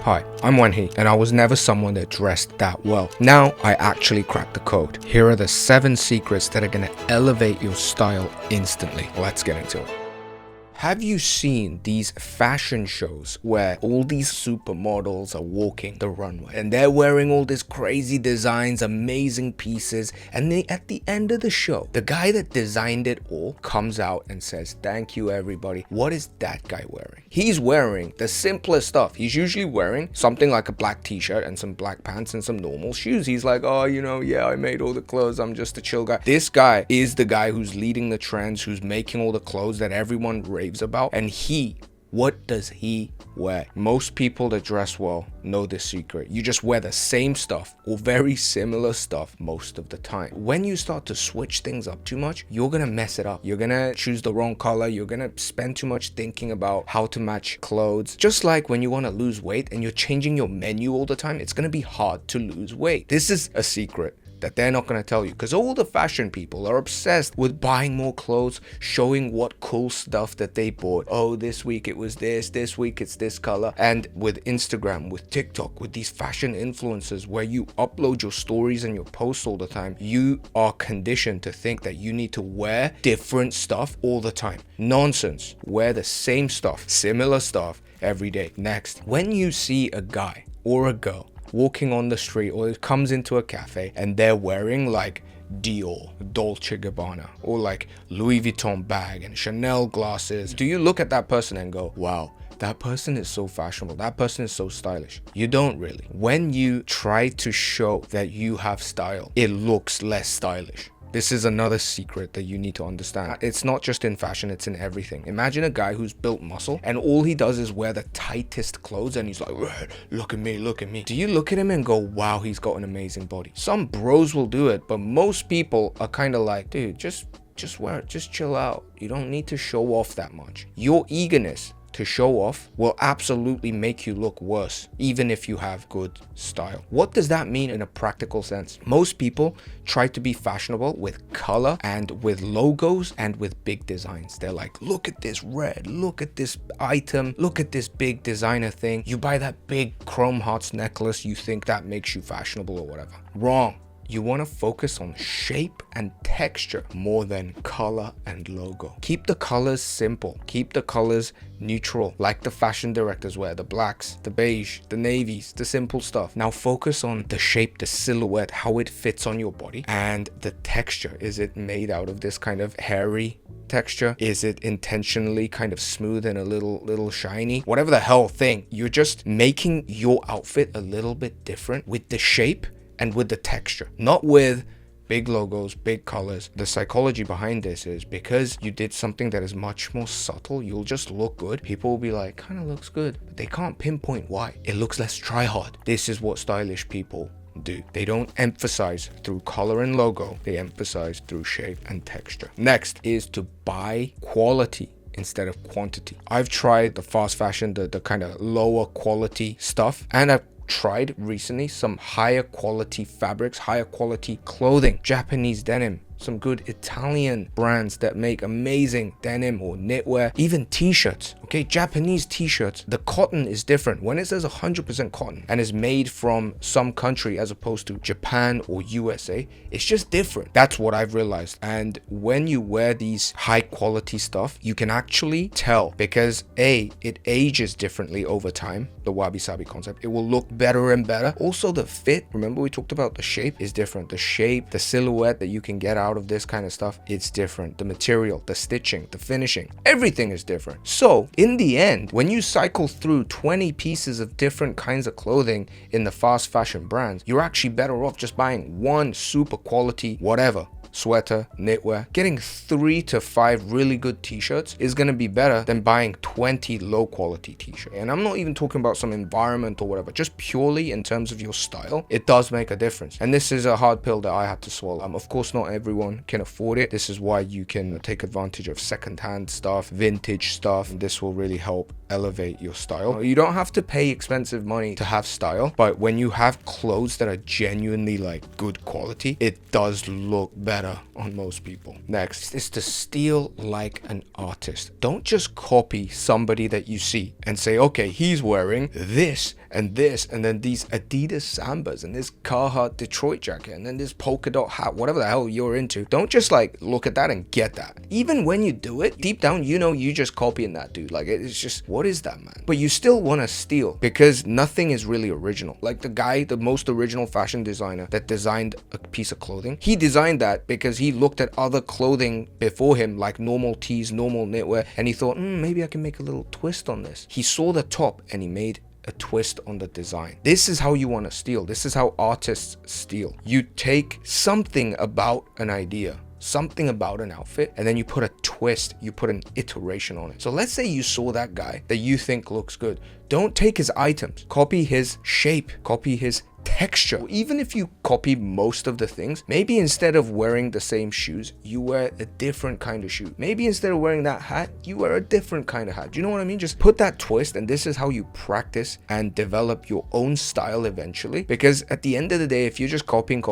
Hi, I'm Wanhee, and I was never someone that dressed that well. Now, I actually cracked the code. Here are the 7 secrets that are gonna elevate your style instantly. Let's get into it. Have you seen these fashion shows where all these supermodels are walking the runway and they're wearing all these crazy designs, amazing pieces, and at the end of the show, the guy that designed it all comes out and says, "Thank you, everybody." What is that guy wearing? He's wearing the simplest stuff. He's usually wearing something like a black t-shirt and some black pants and some normal shoes. He's like, "Oh, yeah, I made all the clothes. I'm just a chill guy." This guy is the guy who's leading the trends, who's making all the clothes that everyone raves about. And what does he wear? Most people that dress well know this secret. You just wear the same stuff or very similar stuff most of the time. When you start to switch things up too much, you're gonna mess it up. You're gonna choose the wrong color. You're gonna spend too much thinking about how to match clothes. Just like when you want to lose weight and you're changing your menu all the time, it's gonna be hard to lose weight. This is a secret that they're not going to tell you, because all the fashion people are obsessed with buying more clothes, showing what cool stuff that they bought. Oh, this week it was this week it's this color. And with Instagram, with TikTok, with these fashion influencers where you upload your stories and your posts all the time, you are conditioned to think that you need to wear different stuff all the time. Nonsense. Wear the same stuff, similar stuff every day. Next, when you see a guy or a girl walking on the street or it comes into a cafe and they're wearing like Dior, Dolce & Gabbana, or like Louis Vuitton bag and Chanel glasses, do you look at that person and go, "Wow, that person is so fashionable, that person is so stylish"? You don't really. When you try to show that you have style, it looks less stylish. This is another secret that you need to understand. It's not just in fashion, it's in everything. Imagine a guy who's built muscle and all he does is wear the tightest clothes and he's like, look at me, look at me. Do you look at him and go, "Wow, he's got an amazing body"? Some bros will do it, but most people are kind of like, "Dude, just wear it, just chill out. You don't need to show off that much." Your eagerness to show off will absolutely make you look worse, even if you have good style. What does that mean in a practical sense? Most people try to be fashionable with color and with logos and with big designs. They're like, "Look at this red, look at this item, look at this big designer thing." You buy that big chrome hearts necklace, you think that makes you fashionable or whatever. Wrong. You want to focus on shape and texture more than color and logo. Keep the colors simple. Keep the colors neutral, like the fashion directors wear, the blacks, the beige, the navies, the simple stuff. Now focus on the shape, the silhouette, how it fits on your body, and the texture. Is it made out of this kind of hairy texture? Is it intentionally kind of smooth and a little shiny? Whatever the hell thing, you're just making your outfit a little bit different with the shape and with the texture, not with big logos, big colors. The psychology behind this is because you did something that is much more subtle, you'll just look good. People will be like, "Kind of looks good," but they can't pinpoint why. It looks less try hard. This is what stylish people do. They don't emphasize through color and logo, they emphasize through shape and texture. Next is to buy quality instead of quantity. I've tried the fast fashion, the kind of lower quality stuff, and I've tried recently some higher quality fabrics, higher quality clothing, Japanese denim, some good Italian brands that make amazing denim or knitwear, even t-shirts. Okay, Japanese t-shirts, the cotton is different. When it says 100% cotton and is made from some country as opposed to Japan or USA, it's just different. That's what I've realized. And when you wear these high quality stuff, you can actually tell, because it ages differently over time, the wabi-sabi concept. It will look better and better. Also the fit, remember we talked about the shape is different. The shape, the silhouette that you can get out of this kind of stuff, it's different. The material, the stitching, the finishing, everything is different. So in the end, when you cycle through 20 pieces of different kinds of clothing in the fast fashion brands, you're actually better off just buying one super quality whatever sweater, knitwear. Getting 3 to 5 really good t-shirts is going to be better than buying 20 low quality t-shirts. And I'm not even talking about some environment or whatever, just purely in terms of your style, it does make a difference. And this is a hard pill that I had to swallow. Of course, not everyone can afford it. This is why you can take advantage of secondhand stuff, vintage stuff. And this will really help elevate your style. You don't have to pay expensive money to have style, but when you have clothes that are genuinely like good quality, it does look better better on most people. Next is to steal like an artist. Don't just copy somebody that you see and say, okay, he's wearing this and this, and then these Adidas Sambas and this Carhartt Detroit jacket and then this polka dot hat, whatever the hell you're into. Don't just like look at that and get that. Even when you do it, deep down, you know you just copying that dude. Like, it's just, what is that, man? But you still want to steal because nothing is really original. Like the guy, the most original fashion designer that designed a piece of clothing, he designed that because he looked at other clothing before him, like normal tees, normal knitwear, and he thought, maybe I can make a little twist on this. He saw the top and he made a twist on the design. This is how you want to steal. This is how artists steal. You take something about an idea, something about an outfit, and then you put a twist, you put an iteration on it. So let's say you saw that guy that you think looks good. Don't take his items, copy his shape, copy his texture. Even if you copy most of the things, maybe instead of wearing the same shoes, you wear a different kind of shoe. Maybe instead of wearing that hat, you wear a different kind of hat. Do you know what I mean? Just put that twist, and this is how you practice and develop your own style eventually. Because at the end of the day, if you're just copying,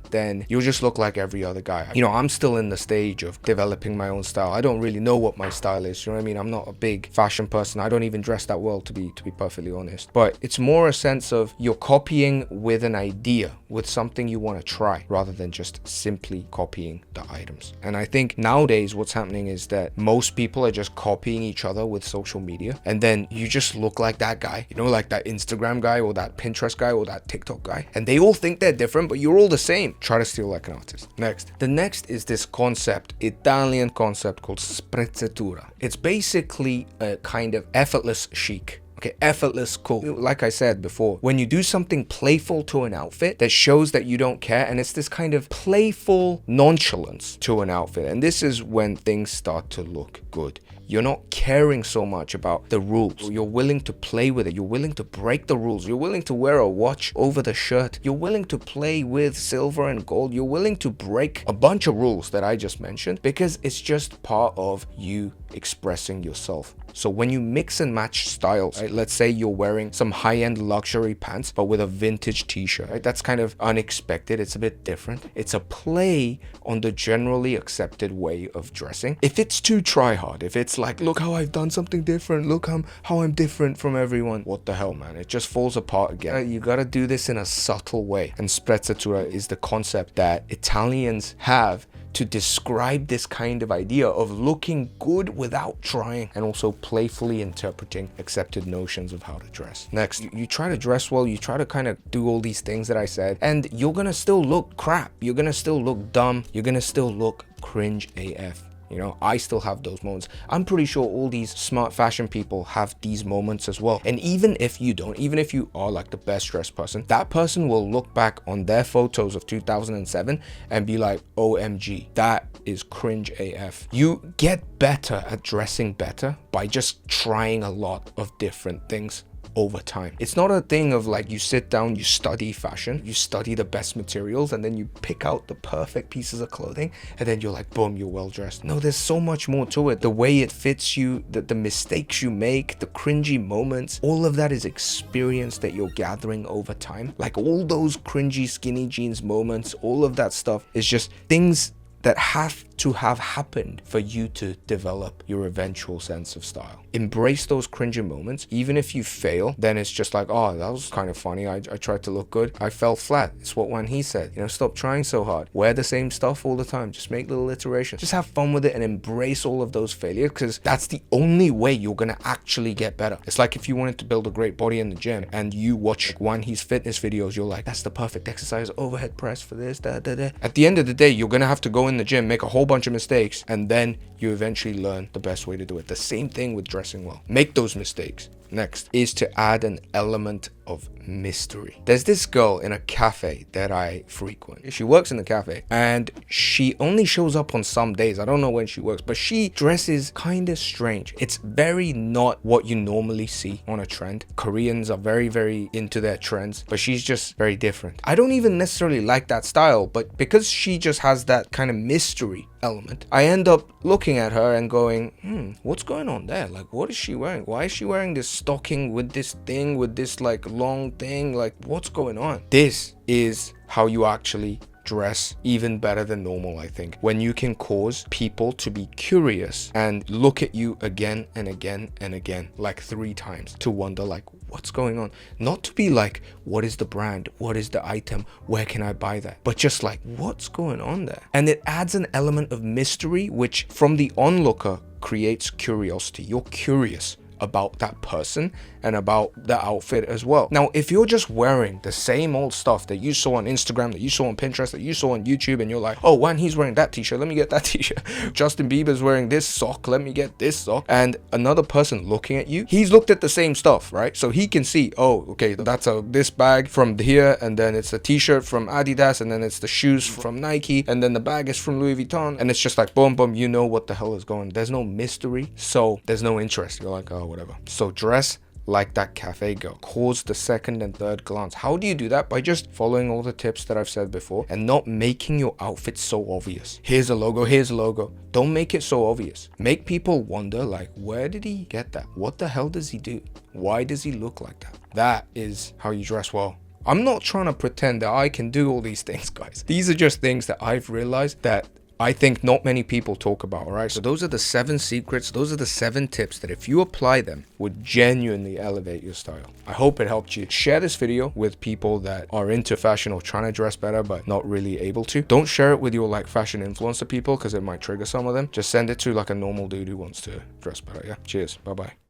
then you'll just look like every other guy. You know, I'm still in the stage of developing my own style. I don't really know what my style is. You know what I mean? I'm not a big fashion person. I don't even dress that well, to be perfectly honest. But it's more a sense of you're copying with an idea, with something you want to try, rather than just simply copying the items. And I think nowadays what's happening is that most people are just copying each other with social media, and then you just look like that guy, you know, like that Instagram guy or that Pinterest guy or that TikTok guy, and they all think they're different, but you're all the same. Try to steal like an artist. The next is this concept, Italian concept called sprezzatura. It's basically a kind of effortless chic. Okay, effortless cool. Like I said before, when you do something playful to an outfit that shows that you don't care, and it's this kind of playful nonchalance to an outfit, and this is when things start to look good. You're not caring so much about the rules. You're willing to play with it. You're willing to break the rules. You're willing to wear a watch over the shirt. You're willing to play with silver and gold. You're willing to break a bunch of rules that I just mentioned because it's just part of you expressing yourself. So when you mix and match styles, right? Let's say you're wearing some high-end luxury pants, but with a vintage t-shirt, right? That's kind of unexpected. It's a bit different. It's a play on the generally accepted way of dressing. If it's too try hard, if it's like, look how I've done something different, look how I'm different from everyone, what the hell, man? It just falls apart again. You gotta do this in a subtle way. And sprezzatura is the concept that Italians have to describe this kind of idea of looking good without trying, and also playfully interpreting accepted notions of how to dress. Next, you try to dress well, you try to kind of do all these things that I said, and you're gonna still look crap, you're gonna still look dumb, you're gonna still look cringe AF. You know, I still have those moments. I'm pretty sure all these smart fashion people have these moments as well. And even if you don't, even if you are like the best dressed person, that person will look back on their photos of 2007 and be like, OMG, that is cringe AF. You get better at dressing better by just trying a lot of different things over time. It's not a thing of like you sit down, you study fashion, you study the best materials, and then you pick out the perfect pieces of clothing, and then you're like, boom, you're well dressed. No, there's so much more to it. The way it fits you, the mistakes you make, the cringy moments, all of that is experience that you're gathering over time. Like all those cringy skinny jeans moments, all of that stuff is just things that have to have happened for you to develop your eventual sense of style. Embrace those cringy moments. Even if you fail, then it's just like, oh, that was kind of funny. I tried to look good. I fell flat. It's what Wanhee said. You know, stop trying so hard. Wear the same stuff all the time. Just make little iterations. Just have fun with it and embrace all of those failures, because that's the only way you're gonna actually get better. It's like if you wanted to build a great body in the gym and you watch Wanhee's fitness videos, you're like, that's the perfect exercise, overhead press for this, da da da. At the end of the day, you're gonna have to go in the gym, make a whole bunch of mistakes, and then you eventually learn the best way to do it. The same thing with dressing well. Make those mistakes. Next is to add an element of mystery. There's this girl in a cafe that I frequent. She works in the cafe and she only shows up on some days. I don't know when she works, but she dresses kind of strange. It's very not what you normally see on a trend. Koreans are very, very into their trends, but she's just very different. I don't even necessarily like that style, but because she just has that kind of mystery element, I end up looking at her and going, what's going on there? Like, what is she wearing? Why is she wearing this stocking with this thing, with this like long thing? Like, what's going on? This is how you actually dress even better than normal, I think. When you can cause people to be curious and look at you again and again and again, like 3 times, to wonder like, what's going on? Not to be like, what is the brand? What is the item? Where can I buy that? But just like, what's going on there? And it adds an element of mystery, which from the onlooker creates curiosity. You're curious about that person and about the outfit as well. Now, if you're just wearing the same old stuff that you saw on Instagram, that you saw on Pinterest, that you saw on YouTube, and you're like, oh, Wanhee's wearing that t-shirt, let me get that t-shirt. Justin Bieber's wearing this sock, let me get this sock. And another person looking at you, he's looked at the same stuff, right? So he can see, oh, okay, that's this bag from here, and then it's a t-shirt from Adidas, and then it's the shoes from Nike, and then the bag is from Louis Vuitton, and it's just like, boom, boom, you know what the hell is going on. There's no mystery, so there's no interest. You're like, oh, whatever. So dress like that cafe girl. Cause the second and third glance. How do you do that? By just following all the tips that I've said before and not making your outfit so obvious. Here's a logo, here's a logo. Don't make it so obvious. Make people wonder like, where did he get that? What the hell does he do? Why does he look like that? That is how you dress well. I'm not trying to pretend that I can do all these things, guys. These are just things that I've realized that I think not many people talk about, all right? So those are the 7 secrets. Those are the 7 tips that if you apply them would genuinely elevate your style. I hope it helped you. Share this video with people that are into fashion or trying to dress better but not really able to. Don't share it with your like fashion influencer people because it might trigger some of them. Just send it to like a normal dude who wants to dress better. Yeah. Cheers. Bye-bye.